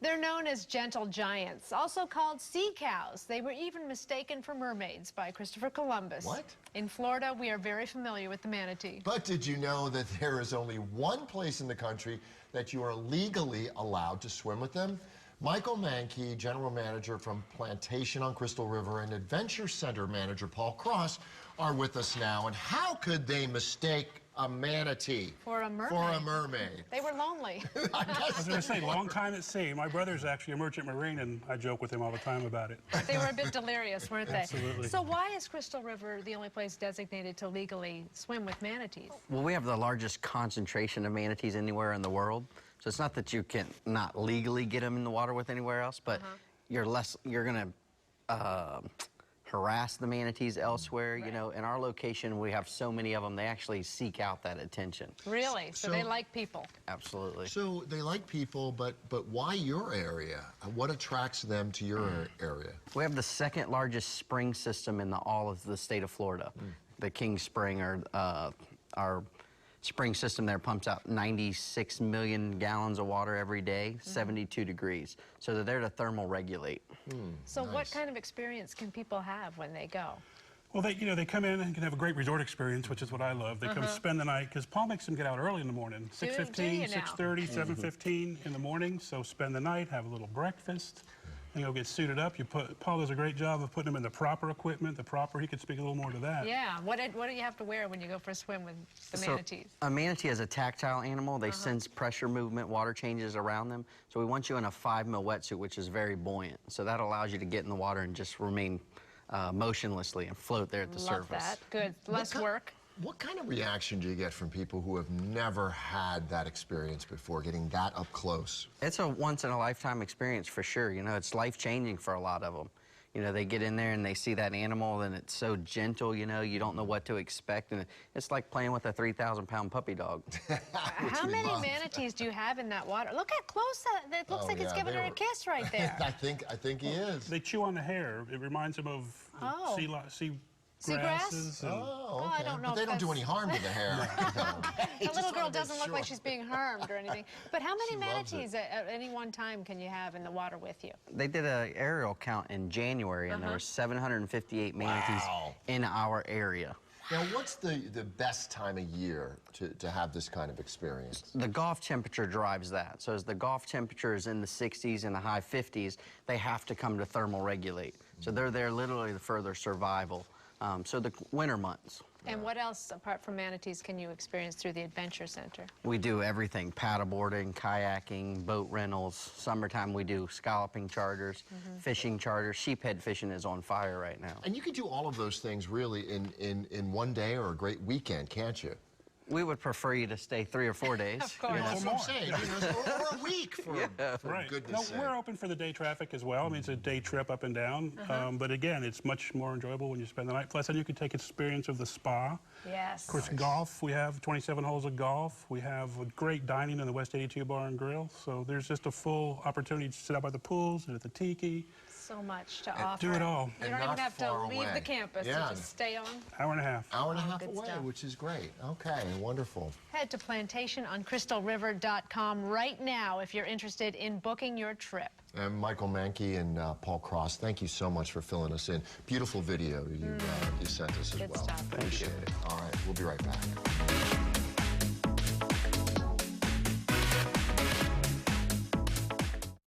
They're known as gentle giants, also called sea cows. They were even mistaken for mermaids by Christopher Columbus. What? In Florida, we are very familiar with the manatee. But did you know that there is only one place in the country that you are legally allowed to swim with them? Michael Mankey, general manager from Plantation on Crystal River, and Adventure Center manager Paul Cross are with us now. And how could they mistake a manatee for a mermaid? For a mermaid. They were lonely. I was going to say, long time at sea. My brother's actually a merchant marine, and I joke with him all the time about it. They were a bit delirious, weren't they? Absolutely. So why is Crystal River the only place designated to legally swim with manatees? Well, we have the largest concentration of manatees anywhere in the world. So it's not that you can not legally get them in the water with anywhere else, but you're going to harass the manatees elsewhere. Right. You know, in our location, we have so many of them, they actually seek out that attention. Really? So they like people? Absolutely. So they like people, but why your area? What attracts them to your area? We have the second largest spring system in all of the state of Florida. The King Spring, our spring system there pumps out 96 million gallons of water every day, 72 degrees. So they're there to thermal regulate. So what kind of experience can people have when they go? Well, they come in and can have a great resort experience, which is what I love. They come spend the night, because Paul makes them get out early in the morning, 6:15, 6:30, 7:15 in the morning. So spend the night, have a little breakfast, and go get suited up. Paul does a great job of putting them in the proper equipment, he could speak a little more to that. Yeah, what do you have to wear when you go for a swim with the manatees? A manatee is a tactile animal. They sense pressure movement, water changes around them. So we want you in a 5 mil wetsuit, which is very buoyant. So that allows you to get in the water and just remain motionlessly and float there at the surface. Love that. Good. Less work. What kind of reaction do you get from people who have never had that experience before, getting that up close? It's a once-in-a-lifetime experience for sure. You know, it's life-changing for a lot of them. You know, they get in there and they see that animal and it's so gentle, you know, you don't know what to expect. And it's like playing with a 3,000-pound puppy dog. How many manatees do you have in that water? Look how close it looks like it's giving her a kiss right there. I think he is. They chew on the hair. It reminds them of sea grasses. Oh, I don't know. But they don't do any harm to the hair. The little girl doesn't look like she's being harmed or anything. But how many manatees at any one time can you have in the water with you? They did an aerial count in January, and there were 758 manatees in our area. Now, what's the best time of year to have this kind of experience? The Gulf temperature drives that. So as the Gulf temperature is in the 60s and the high 50s, they have to come to thermal regulate. So they're there literally for their survival. So the winter months. And what else, apart from manatees, can you experience through the Adventure Center? We do everything: paddleboarding, kayaking, boat rentals. Summertime we do scalloping charters, fishing charters. Sheephead fishing is on fire right now. And you can do all of those things really in one day or a great weekend, can't you? We would prefer you to stay 3 or 4 days. Of course. That's what I'm saying. Or a week for goodness sake. We're open for the day traffic as well. I mean, it's a day trip up and down. But again, it's much more enjoyable when you spend the night. Plus, then you can take experience of the spa. Yes. Of course, golf. We have 27 holes of golf. We have great dining in the West 82 Bar and Grill. So there's just a full opportunity to sit out by the pools and at the tiki. So much to offer. Do it all. You don't even have to leave the campus. You just stay on. Hour and a half. Hour and a half good away, stuff. which is great. Okay, wonderful. Head to plantationoncrystalriver.com right now if you're interested in booking your trip. And Michael Mankey and Paul Cross, thank you so much for filling us in. Beautiful video you sent us as well. Good stuff. Appreciate it. All right, we'll be right back.